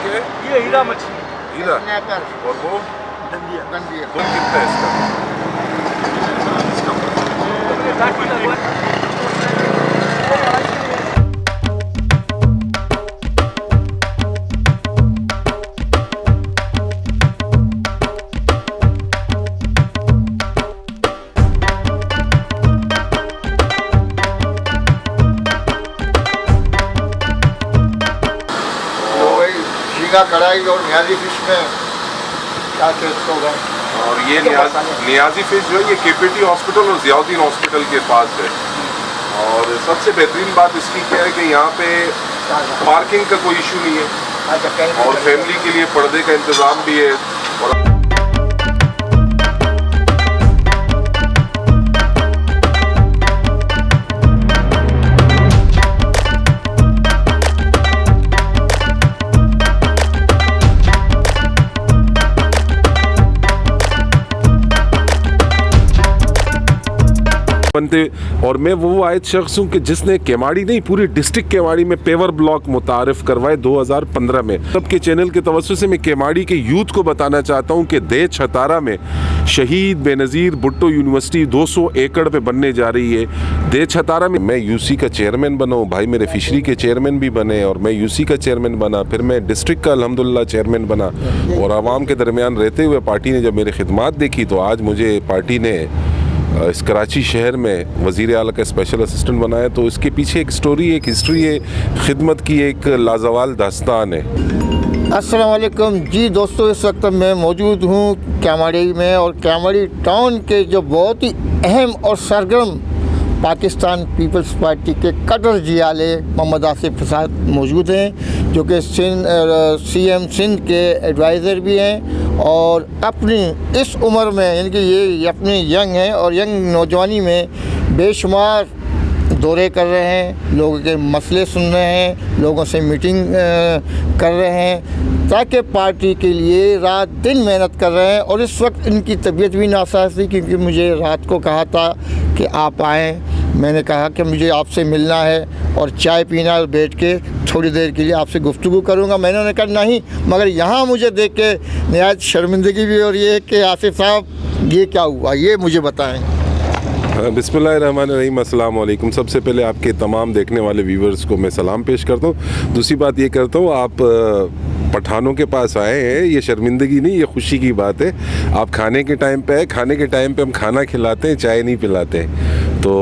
क्या है? ये हीरा मछली, हीरा। स्नैपर, और वो दंदिया। फुल कितना है इसका? ये 60 लगवा झींगा कढ़ाई और न्याजी फिश में क्या टेस्ट होगा? और ये नियाजी फिश जो है ये केपीटी हॉस्पिटल और जियाउद्दीन हॉस्पिटल के पास है। और सबसे बेहतरीन बात इसकी क्या है कि यहाँ पे पार्किंग का कोई इशू नहीं है और फैमिली के लिए पर्दे का इंतज़ाम भी है। और बनते और मैं वो वाहिद शख्स हूँ कि जिसने केमाड़ी नहीं पूरी डिस्ट्रिक्ट केमाड़ी में पेवर ब्लॉक मुतारिफ करवाए 2015 में। सबके चैनल के तवज्जो से मैं केमाड़ी के यूथ को बताना चाहता हूँ कि दे छतारा में शहीद बेनज़ीर भुट्टो यूनिवर्सिटी 200 एकड़ पे बनने जा रही है। दे छतारा में मैं यूसी का चेयरमैन बना हूँ, भाई मेरे फिशरी के चेयरमैन भी बने और मैं यूसी का चेयरमैन बना, फिर मैं डिस्ट्रिक्ट का अल्हम्दुलिल्लाह चेयरमैन बना। और आवाम के दरमियान रहते हुए पार्टी ने जब मेरी खिदमत देखी तो आज मुझे पार्टी ने इस कराची शहर में वज़ीर आला का स्पेशल असिस्टेंट बनाया। तो इसके पीछे एक स्टोरी, एक हिस्ट्री है, खिदमत की एक लाजवाल दास्तान है। अस्सलाम वालेकुम जी दोस्तों, इस वक्त मैं मौजूद हूँ केमाड़ी में और केमाड़ी टाउन के जो बहुत ही अहम और सरगर्म पाकिस्तान पीपल्स पार्टी के कटर जियाले मोहम्मद आसिफ प्रसाद मौजूद हैं, जो कि सीएम सिंध के एडवाइज़र भी हैं और अपनी इस उम्र में यानी कि ये अपने यंग हैं और यंग नौजवानी में बेशुमार दौरे कर रहे हैं, लोगों के मसले सुन रहे हैं, लोगों से मीटिंग कर रहे हैं ताकि पार्टी के लिए रात दिन मेहनत कर रहे हैं। और इस वक्त इनकी तबीयत भी नासाज थी क्योंकि मुझे रात को कहा था कि आप आएँ। मैंने कहा कि मुझे आपसे मिलना है और चाय पीना और बैठ के थोड़ी देर के लिए आपसे गुफ्तगू करूँगा। मैंने कहा नहीं, मगर यहाँ मुझे देख के नहायत शर्मिंदगी भी हो रही है कि आसिफ साहब ये क्या हुआ, ये मुझे बताएँ। बिस्मिल्लाहिर्रहमानिर्रहीम, अस्सलाम वालेकुम। सबसे पहले आपके तमाम देखने वाले व्यूवर्स को मैं सलाम पेश करता हूँ। दूसरी बात ये करता हूँ, आप पठानों के पास आए हैं, ये शर्मिंदगी नहीं, ये खुशी की बात है। आप खाने के टाइम पे आए, खाने के टाइम पे हम खाना खिलाते हैं, चाय नहीं पिलाते हैं, तो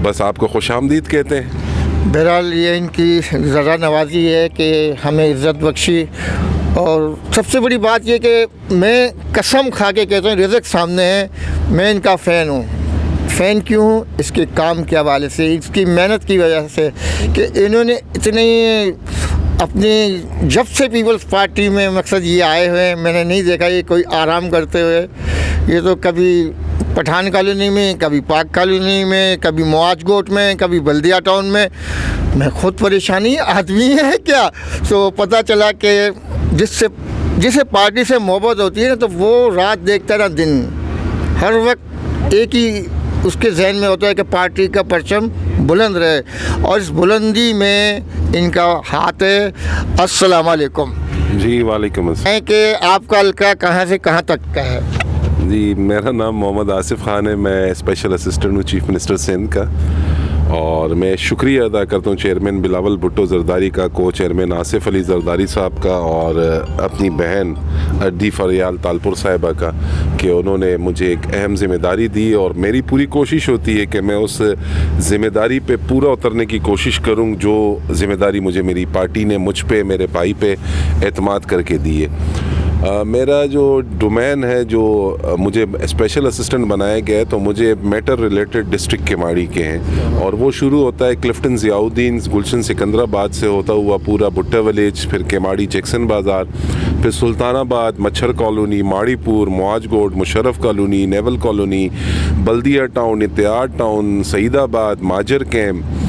बस आपको खुशामदीद कहते हैं। बहरहाल ये इनकी ज़रा नवाजी है कि हमें इज़्ज़त बख्शी। और सबसे बड़ी बात ये कि मैं कसम खा के कहता हूँ, रिज़्क़ सामने है, मैं इनका फ़ैन हूँ। फ़ैन क्यों हूँ? इसके काम के हवाले से, इसकी मेहनत की वजह से कि इन्होंने इतनी अपनी जब से पीपल्स पार्टी में मकसद ये आए हुए हैं, मैंने नहीं देखा ये कोई आराम करते हुए। ये तो कभी पठान कॉलोनी में, कभी पाक कॉलोनी में, कभी मुआजगोट में, कभी बल्दिया टाउन में। मैं ख़ुद परेशानी आदमी है क्या। तो पता चला कि जिसे पार्टी से मोहब्बत होती है ना, तो वो रात देखता है ना दिन, हर वक्त एक ही उसके जहन में होता है कि पार्टी का परचम बुलंद रहे और इस बुलंदी में इनका हाथ है। अस्सलाम वालेकुम। जी वालेकुम अस्सलाम। है कि आपका हल्का कहाँ से कहाँ तक का है? जी मेरा नाम मोहम्मद आसिफ ख़ान है, मैं स्पेशल असिस्टेंट हूँ चीफ मिनिस्टर सिंध का। और मैं शुक्रिया अदा करता हूँ चेयरमैन बिलावल भुट्टो ज़रदारी का, को चेयरमैन आसिफ अली ज़रदारी साहब का और अपनी बहन अड्डी फरियाल तालपुर साहिबा का कि उन्होंने मुझे एक अहम ज़िम्मेदारी दी। और मेरी पूरी कोशिश होती है कि मैं उस ज़िम्मेदारी पे पूरा उतरने की कोशिश करूँ जो ज़िम्मेदारी मुझे मेरी पार्टी ने मुझ पे, मेरे भाई पे एतमाद करके दी है। मेरा जो डोमेन है, जो मुझे स्पेशल असिस्टेंट बनाया गया है, तो मुझे मैटर रिलेटेड डिस्ट्रिक्ट केमाड़ी के हैं और वो शुरू होता है क्लिफ्टन ज़ियाउद्दीन गुलशन सिकंदराबाद से होता हुआ पूरा भुट्टा विलेज, फिर केमाड़ी जैक्सन बाज़ार, फिर Sultanabad, Machhar colony, Maripur, Moachgoth, Musharraf colony, naval colony, Baldia town, Ittehad town, Saeedabad, Mazar camp,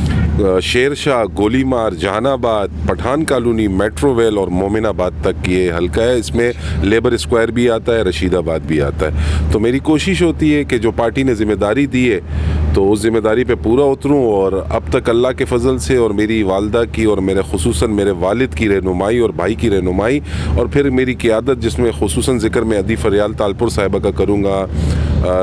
Shershah, Golimar, Jahanabad, Pathan colony, Metroville और मोमिनाबाद तक ये हल्का है। इसमें लेबर स्क्वायर भी आता है, रशीदाबाद भी आता है। तो मेरी कोशिश होती है कि जो पार्टी ने ज़िम्मेदारी दी है तो उस ज़िम्मेदारी पे पूरा उतरूँ। और अब तक अल्लाह के फजल से और मेरी वालदा की और मेरे खुसूसन मेरे वालिद की रहनुमाई और भाई की रहनुमाई और फिर मेरी क़ियादत, जिसमें खुसूसन ज़िक्र मैं अदी फरियाल तालपुर साहिबा का करूँगा,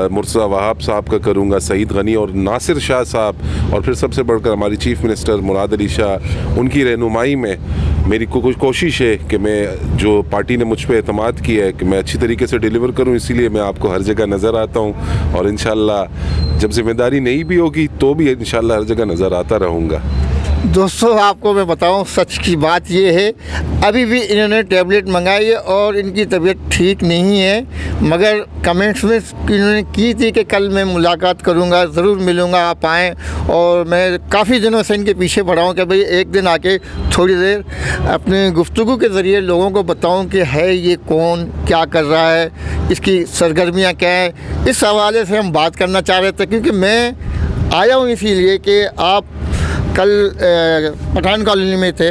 मुर्तज़ा वहाब साहब का करूँगा, सईद गनी और नासिर शाह साहब, और फिर सबसे बढ़कर हमारी चीफ़ मिनिस्टर मुराद अली शाह, उनकी रहनुमाई में मेरी कोशिश है कि मैं जो पार्टी ने मुझ पर एतमाद किया है कि मैं अच्छी तरीके से डिलीवर करूं। इसीलिए मैं आपको हर जगह नज़र आता हूं और इंशाल्लाह जब जिम्मेदारी नहीं भी होगी तो भी इंशाल्लाह हर जगह नज़र आता रहूँगा। दोस्तों, आपको मैं बताऊं, सच की बात ये है, अभी भी इन्होंने टैबलेट मंगाई है और इनकी तबीयत ठीक नहीं है, मगर कमेंट्स में इन्होंने की थी कि कल मैं मुलाकात करूंगा, ज़रूर मिलूंगा, आप आएँ। और मैं काफ़ी दिनों से इनके पीछे पड़ा हूं कि भाई एक दिन आके थोड़ी देर अपनी गुफ्तगू के ज़रिए लोगों को बताऊं कि है ये कौन, क्या कर रहा है, इसकी सरगर्मियाँ क्या हैं। इस हवाले से हम बात करना चाह रहे थे, क्योंकि मैं आया हूँ इसीलिए कि आप कल पठान कॉलोनी में थे,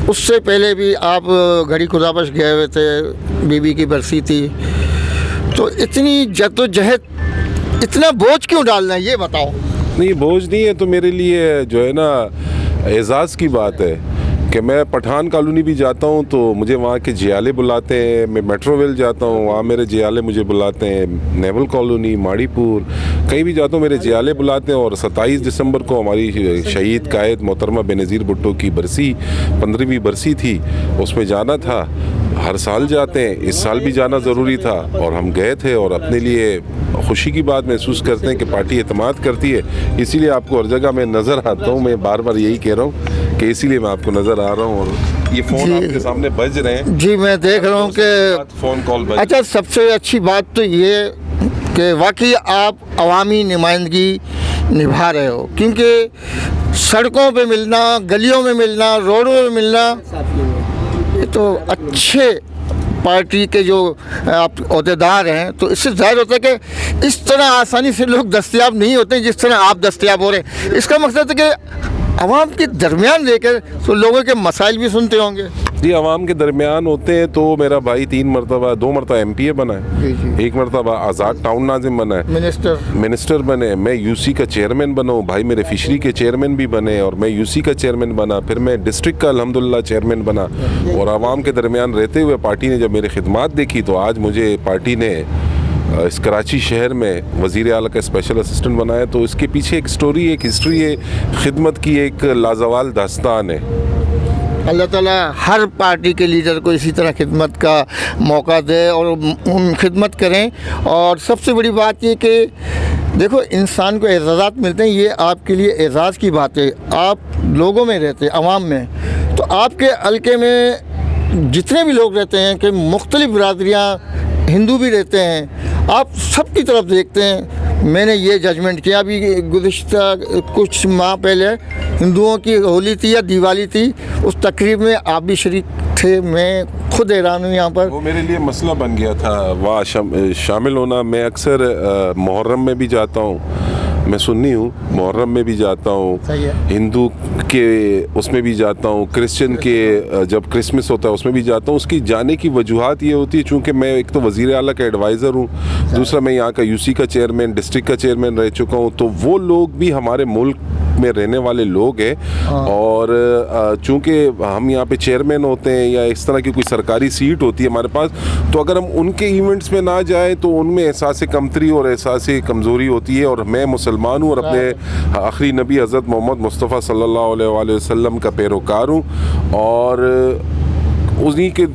उससे पहले भी आप घड़ी खुदाबश गए हुए थे, बीबी की बरसी थी, तो इतनी जद्दोजहद, इतना बोझ क्यों डालना है, ये बताओ। नहीं, बोझ नहीं है, तो मेरे लिए जो है ना एज़ाज़ की बात है कि मैं पठान कॉलोनी भी जाता हूँ तो मुझे वहाँ के जियाले बुलाते हैं, मैं मेट्रोवेल जाता हूँ, वहाँ मेरे जियाले मुझे बुलाते हैं, नेवल कॉलोनी, माड़ीपुर, कहीं भी जाता हूँ मेरे जियाले बुलाते हैं। और 27 दिसंबर को हमारी शहीद कायद मोहतरमा बेनज़ीर भुट्टो की बरसी 15वीं बरसी थी, उसमें जाना था। हर साल जाते हैं, इस साल भी जाना ज़रूरी था और हम गए थे और अपने लिए खुशी की बात महसूस करते हैं कि पार्टी एतमाद करती है। इसीलिए आपको हर जगह मैं नज़र आता हूँ, मैं बार बार यही कह रहा हूँ कि इसीलिए मैं आपको नज़र आ रहा हूँ। और ये फ़ोन आपके सामने बज रहे हैं। जी, मैं देख रहा हूँ कि फ़ोन कॉल बज। अच्छा, सबसे अच्छी बात तो ये कि वाकई आप अवामी नुमाइंदगी निभा रहे हो, क्योंकि सड़कों पे मिलना, गलियों में मिलना, रोडों में मिलना, ये तो अच्छे पार्टी के जो आप अहदेदार हैं, तो इससे ज़ाहिर होता है कि इस तरह आसानी से लोग दस्तयाब नहीं होते जिस तरह आप दस्तयाब हो रहे हैं। इसका मकसद है कि आवाम के दरमियान रहकर तो लोगों के मसाइल भी सुनते होंगे। जी, आवाम के दरमियान होते हैं। तो मेरा भाई 2 मरतबा MPA बना है, 1 मरतबा आज़ाद टाउन नाजिम बना है, मिनिस्टर बने, मैं UC का चेयरमैन बना हूँ, भाई मेरे फिशरी के चेयरमैन भी बने और मैं UC का चेयरमैन बना, फिर मैं डिस्ट्रिक्ट का अल्हम्दुलिल्लाह चेयरमैन बना। और आवाम के दरमियान रहते हुए पार्टी ने जब मेरी खिदमत देखी तो आज मुझे पार्टी ने इस कराची शहर में वज़ीर आला का स्पेशल असिस्टेंट बनाया। तो इसके पीछे एक स्टोरी, एक हिस्ट्री है, खिदमत की एक लाजवाल दास्तान है। अल्लाह ताला हर पार्टी के लीडर को इसी तरह खिदमत का मौका दे और उन खिदमत करें। और सबसे बड़ी बात ये कि देखो, इंसान को एजाज़ात मिलते हैं, ये आपके लिए एजाज़ की बात है। आप लोगों में रहते हैं, आवाम में, तो आपके हल्के में जितने भी लोग रहते हैं कि मुख्तलिफ़ बिरादरियाँ, हिंदू भी रहते हैं, आप सबकी तरफ देखते हैं। मैंने ये जजमेंट किया, अभी गुज़िश्ता कुछ माह पहले हिंदुओं की होली थी या दिवाली थी, उस तकरीब में आप भी शरीक थे, मैं खुद हैरान हूँ यहाँ पर। वो मेरे लिए मसला बन गया था वहाँ शामिल होना। मैं अक्सर मुहर्रम में भी जाता हूँ, मैं सुन्नी हूँ, मुहर्रम में भी जाता हूँ, हिंदू के उसमें भी जाता हूँ, क्रिश्चियन के जब क्रिसमस होता है उसमें भी जाता हूँ। उसकी जाने की वजूहात ये होती है, चूँकि मैं एक तो वज़ीर आला का एडवाइज़र हूँ, दूसरा मैं यहाँ का UC का चेयरमैन, डिस्ट्रिक्ट का चेयरमैन रह चुका हूँ। तो वो लोग भी हमारे मुल्क में रहने वाले लोग हैं और चूँकि हम यहाँ पे चेयरमैन होते हैं या इस तरह की कोई सरकारी सीट होती है हमारे पास, तो अगर हम उनके इवेंट्स में ना जाएं तो उनमें एहसास कमतरी और एहसास कमज़ोरी होती है। और मैं मुसलमान हूँ और अपने आखिरी नबी हज़रत मोहम्मद मुस्तफ़ा सल्लल्लाहु अलैहि वसल्लम का पैरोकार हूँ और उन्हीं के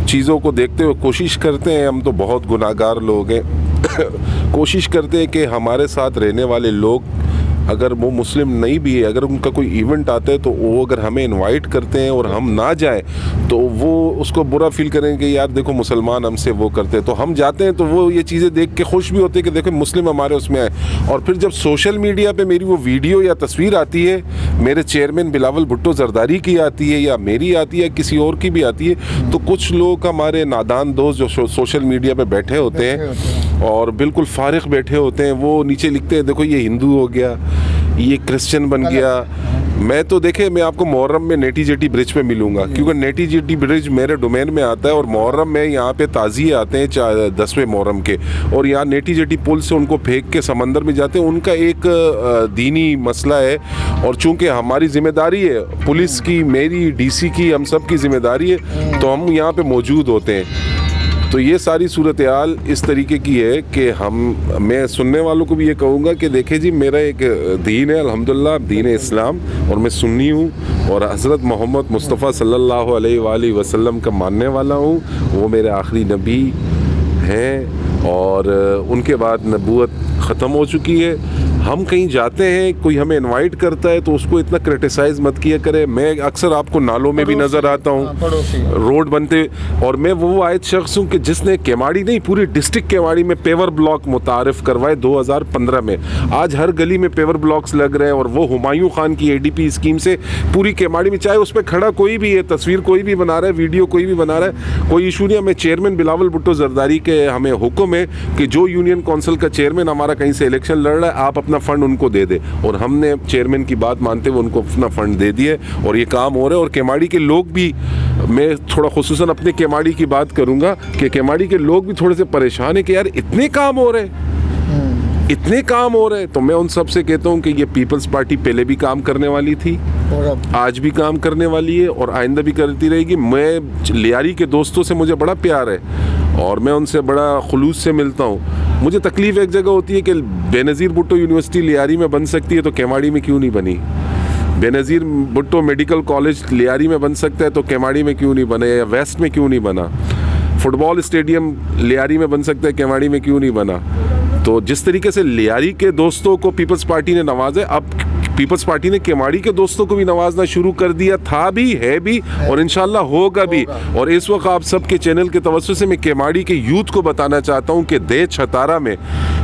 चीज़ों को देखते हुए कोशिश करते हैं, हम तो बहुत गुनाहगार लोग हैं कोशिश करते हैं कि हमारे साथ रहने वाले लोग अगर वो मुस्लिम नहीं भी है, अगर उनका कोई इवेंट आता है तो वो अगर हमें इनवाइट करते हैं और हम ना जाएं तो वो उसको बुरा फील करेंगे, यार देखो मुसलमान हमसे वो करते हैं। तो हम जाते हैं तो वो ये चीज़ें देख के खुश भी होते हैं कि देखो मुस्लिम हमारे उसमें आए। और फिर जब सोशल मीडिया पे मेरी वो वीडियो या तस्वीर आती है, मेरे चेयरमैन बिलावल भुट्टो जरदारी की आती है या मेरी आती है, किसी और की भी आती है, तो कुछ लोग हमारे नादान दोस्त जो सोशल मीडिया पे बैठे होते हैं और बिल्कुल फारिग बैठे होते हैं, वो नीचे लिखते हैं देखो ये हिंदू हो गया, ये क्रिश्चियन बन गया। मैं तो देखे, मैं आपको मुहर्रम में नेटी जेटी ब्रिज पे मिलूंगा, क्योंकि नेटी जेटी ब्रिज मेरे डोमेन में आता है, और मुहर्रम में यहाँ पे ताज़िए आते हैं 10वें मुहर्रम के, और यहाँ नेटी जेटी पुल से उनको फेंक के समंदर में जाते हैं। उनका एक दीनी मसला है, और चूंकि हमारी जिम्मेदारी है, पुलिस की, मेरी, डीसी की, हम सब की जिम्मेदारी है, तो हम यहाँ पे मौजूद होते हैं। तो ये सारी सूरत हाल इस तरीके की है कि मैं सुनने वालों को भी ये कहूँगा कि देखें जी, मेरा एक दीन है, अल्हम्दुलिल्लाह, दीन इस्लाम, और मैं सुन्नी हूँ, और हज़रत मोहम्मद मुस्तफ़ा सल्लल्लाहु अलैहि वसल्लम का मानने वाला हूँ। वो मेरे आखिरी नबी हैं, और उनके बाद नबूवत ख़त्म हो चुकी है। हम कहीं जाते हैं, कोई हमें इनवाइट करता है, तो उसको इतना क्रिटिसाइज़ मत किया करें। मैं अक्सर आपको नालों में भी नज़र आता हूँ, रोड बनते, और मैं वो आयत शख्स हूँ कि जिसने केमाड़ी नहीं, पूरी डिस्ट्रिक्ट केमाड़ी में पेवर ब्लॉक मुतारिफ करवाए 2015 में। आज हर गली में पेवर ब्लॉक्स लग रहे हैं, और वो हुमायूं खान की ADP स्कीम से पूरी केमाड़ी में, चाहे उस पर खड़ा कोई भी है, तस्वीर कोई भी बना रहा है, वीडियो कोई भी बना रहा है, कोई इशू नहीं। हमें चेयरमैन बिलावल भुट्टो जरदारी के हमें हुक्म है कि जो यूनियन काउंसिल का चेयरमैन हमारा कहीं से इलेक्शन लड़ रहा है, आप अपना फ़ंड उनको दे दे, और हमने चेयरमैन की बात मानते हुए उनको अपना फ़ंड दे दिए, और ये काम हो रहा है। और केमाड़ी के लोग भी, मैं थोड़ा खुसूसन अपने केमाड़ी की बात करूँगा कि केमाड़ी के लोग भी थोड़े से परेशान है कि यार इतने काम हो रहे हैं, इतने काम हो रहे हैं। तो मैं उन सब से कहता हूँ कि ये पीपल्स पार्टी पहले भी काम करने वाली थी, और आज भी काम करने वाली है, और आइंदा भी करती रहेगी। मैं लियारी के दोस्तों से मुझे बड़ा प्यार है, और मैं उनसे बड़ा खुलूस से मिलता हूँ। मुझे तकलीफ़ एक जगह होती है कि बेनज़ीर भुट्टो यूनिवर्सिटी लियारी में बन सकती है, तो केमाड़ी में क्यों नहीं बनी? बेनज़ीर भुट्टो मेडिकल कॉलेज लियारी में बन सकता है, तो केमाड़ी में क्यों नहीं बने, या वेस्ट में क्यों नहीं बना? फुटबॉल स्टेडियम लियारी में बन सकता है, केमाड़ी में क्यों नहीं बना? तो जिस तरीके से लियारी के दोस्तों को पीपल्स पार्टी ने नवाजा, अब पीपल्स पार्टी ने केमाड़ी के दोस्तों को भी नवाजना शुरू कर दिया, था भी, है भी, और इंशाल्लाह होगा भी। और इस वक्त आप सबके चैनल के तवज्जो से मैं केमाड़ी के यूथ को बताना चाहता हूँ कि दे छतारा में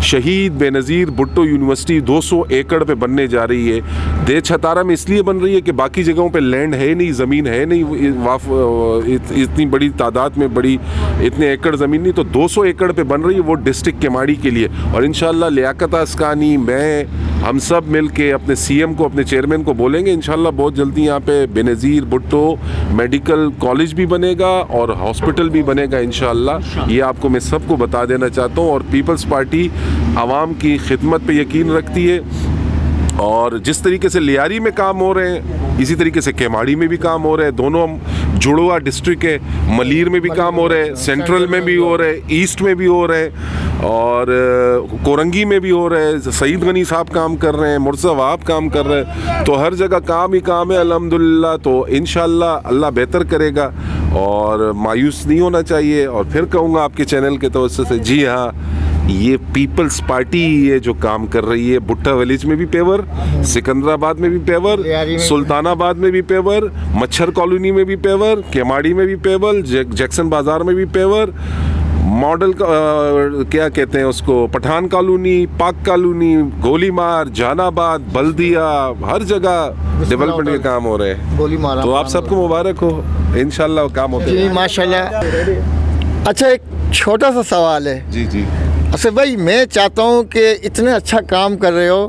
शहीद बेनज़ीर भुट्टो यूनिवर्सिटी 200 एकड़ पे बनने जा रही है। दे छतारा में इसलिए बन रही है कि बाकी जगहों पे लैंड है नहीं, ज़मीन है नहीं, इतनी बड़ी तादाद में, इतने एकड़ ज़मीन नहीं, तो 200 एकड़ पे बन रही है, वो डिस्ट्रिक्ट केमाड़ी के लिए। और इंशाल्लाह लियाकत अस्कानी, मैं, हम सब मिल के अपने CM को, अपने चेयरमैन को बोलेंगे, इंशाल्लाह बहुत जल्दी यहाँ पे बेनज़ीर भुट्टो मेडिकल कॉलेज भी बनेगा और हॉस्पिटल भी बनेगा इंशाल्लाह। ये आपको मैं सबको बता देना चाहता हूँ। और पीपल्स पार्टी आवाम की खिदमत पे यकीन रखती है, और जिस तरीके से लियारी में काम हो रहे हैं, इसी तरीके से केमाड़ी में भी काम हो रहे हैं। दोनों जुड़वा डिस्ट्रिक्ट है, मलीर में भी काम हो रहे हैं, सेंट्रल में भी हो रहे हैं, ईस्ट में भी हो रहे हैं, और कोरंगी में भी हो रहे हैं। सईद गनी साहब काम कर रहे हैं, मुर्सा वहाब काम कर रहे हैं, तो हर जगह काम ही काम है अल्हम्दुलिल्लाह। तो इंशाल्लाह अल्लाह बेहतर करेगा, और मायूस नहीं होना चाहिए। और फिर कहूँगा आपके चैनल के तवज्जो से, जी हाँ, ये पीपल्स पार्टी ये जो काम कर रही है, भुट्टा विलेज में भी पेवर, सिकंदराबाद में भी पेवर, सुल्तानाबाद में भी पेवर, मच्छर कॉलोनी में भी पेवर, केमाड़ी में भी पेवर, जैक्सन बाजार में भी पेवर, मॉडल क्या कहते हैं उसको, पठान कॉलोनी, पाक कॉलोनी, गोलीमार, जहानाबाद, बल्दिया, हर जगह डेवलपमेंट के काम हो रहे हैं। तो आप सबको मुबारक हो, इंशाल्लाह काम होते हैं। माशाल्लाह। अच्छा, एक छोटा सा सवाल है। जी जी। अच्छा भाई, मैं चाहता हूँ कि इतने अच्छा काम कर रहे हो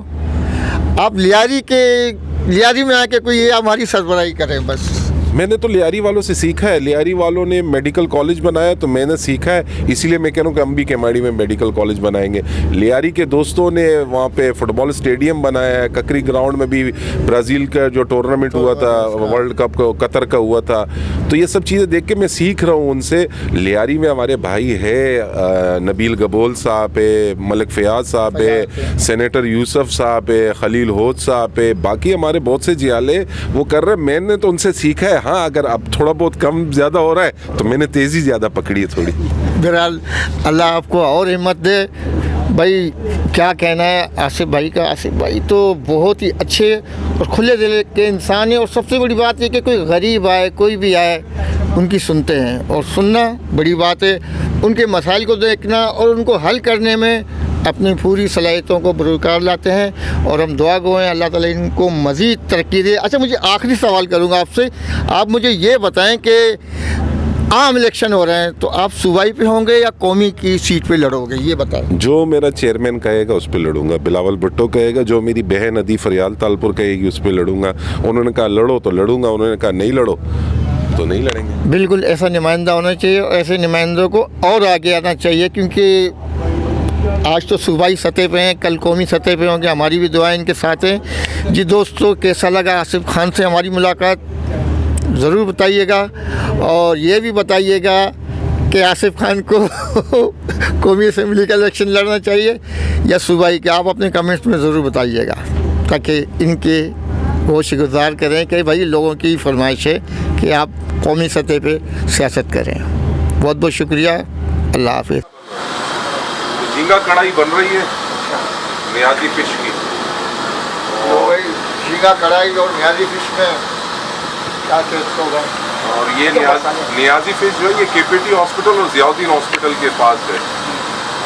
आप, लियारी में आके कोई ये हमारी सरबराही करें बस। मैंने तो लियारी वालों से सीखा है, लियारी वालों ने मेडिकल कॉलेज बनाया तो मैंने सीखा है, इसीलिए मैं कह रहा हूँ कि हम भी केमाड़ी में मेडिकल कॉलेज बनाएंगे। लियारी के दोस्तों ने वहाँ पे फुटबॉल स्टेडियम बनाया है, ककरी ग्राउंड में भी ब्राज़ील का जो टूर्नामेंट हुआ था, वर्ल्ड कप कतर का हुआ था, तो ये सब चीज़ें देख के मैं सीख रहा हूँ उनसे। लियारी में हमारे भाई है, नबील गबोल साहब है, मलिक फ़याज़ साहब है, सेनेटर यूसुफ साहब है, खलील होद साहब है, बाकी हमारे बहुत से जियाले वो कर रहे हैं। मैंने तो उनसे सीखा है। हाँ, अगर अब थोड़ा बहुत कम ज़्यादा हो रहा है तो मैंने तेज़ी ज़्यादा पकड़ी है थोड़ी। बहरहाल अल्लाह आपको और हिम्मत दे। भाई क्या कहना है आसिफ भाई का। आसिफ भाई तो बहुत ही अच्छे और खुले दिल के इंसान है, और सबसे बड़ी बात है कि कोई गरीब आए, कोई भी आए, उनकी सुनते हैं, और सुनना बड़ी बात है। उनके मसाइल को देखना और उनको हल करने में अपनी पूरी सलाहियतों को बरकरार लाते हैं, और हम दुआ गो हैं अल्लाह ताला इनको मज़ीद तरक्की दे। अच्छा, मुझे आखिरी सवाल करूंगा आपसे, आप मुझे ये बताएं कि आम इलेक्शन हो रहे हैं तो आप सूबाई पे होंगे या कौमी की सीट पे लड़ोगे, ये बताएं। जो मेरा चेयरमैन कहेगा उस पर लड़ूंगा। बिलावल भुट्टो कहेगा, जो मेरी बहन अदी फरियाल तालपुर कहेगी उस पर लड़ूंगा। उन्होंने कहा लड़ो तो लड़ूंगा, उन्होंने कहा नहीं लड़ो तो नहीं लड़ेंगे। बिल्कुल ऐसा नुमाइंदा होना चाहिए और ऐसे नुमाइंदों को और आगे आना चाहिए, क्योंकि आज तो सूबाई सतह पे हैं, कल कौमी सतह पे होंगे। हमारी भी दुआएं इनके साथ हैं। जी दोस्तों, कैसा लगा आसिफ खान से हमारी मुलाकात ज़रूर बताइएगा, और ये भी बताइएगा कि आसिफ खान को कौमी असम्बली का इलेक्शन लड़ना चाहिए या सूबाई का। आप अपने कमेंट्स में ज़रूर बताइएगा ताकि इनके वो शुक्रगुजार करें कि भाई लोगों की फरमाइश है कि आप कौमी सतह पे सियासत करें। बहुत बहुत शुक्रिया, अल्लाह हाफिज़। झींगा कढ़ाई बन रही है नियाजी फिश की, तो भाई झींगा कढ़ाई और नियाजी फिश में क्या टेस्ट होगा? और ये नियाजी फिश जो है ये केपीटी हॉस्पिटल और जियाउद्दीन हॉस्पिटल के पास है।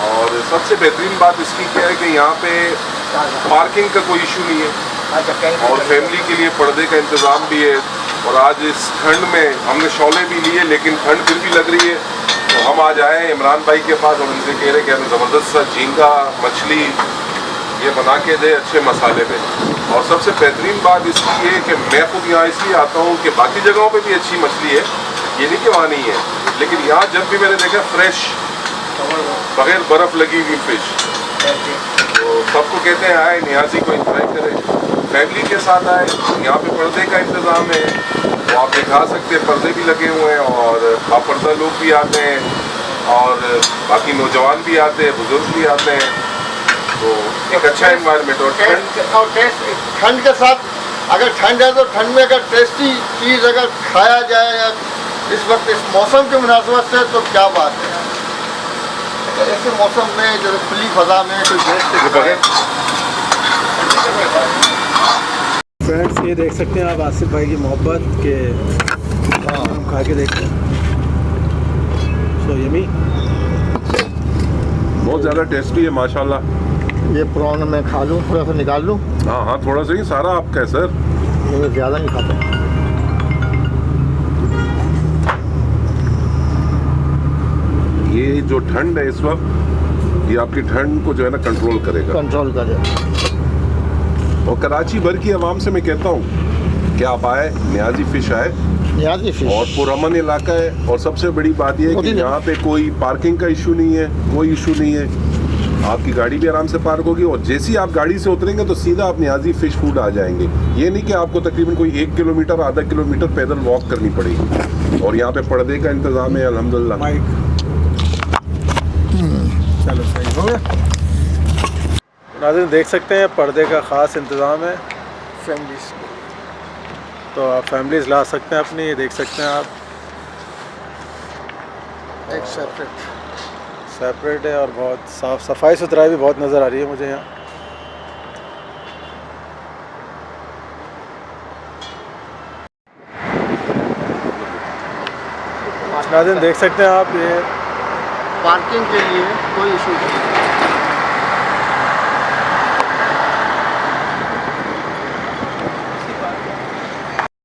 और सबसे बेहतरीन बात इसकी क्या है कि यहाँ पे पार्किंग का कोई इशू नहीं है और फैमिली के लिए पर्दे का इंतज़ाम भी है। और आज इस ठंड में हमने शौले भी लिए लेकिन ठंड फिर भी लग रही है, तो हम आज आए हैं इमरान भाई के पास और उनसे कह रहे कि हमें ज़बरदस्त सा झींगा मछली ये बना के दे अच्छे मसाले में। और सबसे बेहतरीन बात इसकी है कि मैं खुद यहाँ इसलिए आता हूँ कि बाकी जगहों पे भी अच्छी मछली है, ये नहीं कि वहाँ नहीं है, लेकिन यहाँ जब भी मैंने देखा फ्रेश बगैर बर्फ़ लगी हुई फ़िश। तो सबको कहते हैं आए नियाजी को इंजॉय करें, फैमिली के साथ आए। यहाँ पे पर्दे का इंतज़ाम है, तो आप दिखा सकते हैं पर्दे भी लगे हुए हैं और बापर्दा लोग भी आते हैं और बाकी नौजवान भी आते हैं, बुजुर्ग भी आते हैं। तो एक अच्छा एनवायरनमेंट और ठंड के साथ, अगर ठंड है तो ठंड में अगर टेस्टी चीज़ अगर खाया जाए या इस वक्त इस मौसम के मुनासबत से तो क्या बात है। ऐसे मौसम में जो खुली फजा में कोई फ्रेंड्स ये देख सकते हैं आप आसिफ भाई की मोहब्बत के, हम खा के देखते हैं। सो यमी, बहुत ज़्यादा टेस्टी है माशाल्लाह। ये प्रॉन मैं खा लूँ, थोड़ा सा निकाल लूँ? हाँ हाँ थोड़ा सा ही, सारा आपका है सर। मैं ज़्यादा नहीं खाता। ये जो ठंड है इस वक्त, ये आपकी ठंड को जो है ना कंट्रोल करेगा। कंट्रोल करे। और कराची भर की आवाम से मैं कहता हूँ कि आप आए, नियाजी फिश आए, नियाजी फिश और पुरअमन इलाका है। और सबसे बड़ी बात यह है कि यहाँ पे कोई पार्किंग का इशू नहीं है, कोई इशू नहीं है। आपकी गाड़ी भी आराम से पार्क होगी और जैसे ही आप गाड़ी से उतरेंगे तो सीधा आप नियाजी फिश फूड आ जाएंगे। ये नहीं कि आपको तकरीबन कोई 1 किलोमीटर आधा किलोमीटर पैदल वॉक करनी पड़ेगी। और यहाँ पे पर्दे का इंतज़ाम है अल्हम्दुलिल्लाह। चलो सही हो गया। नाज़रीन देख सकते हैं पर्दे का ख़ास इंतज़ाम है फैमिलीज़ को, तो आप फैमिलीज़ ला सकते हैं अपनी। ये देख सकते हैं आप, एक सेपरेट है और बहुत साफ़ सफाई सुथराई भी बहुत नज़र आ रही है मुझे यहाँ। नाज़रीन देख सकते हैं आप, ये पार्किंग के लिए कोई इशू नहीं।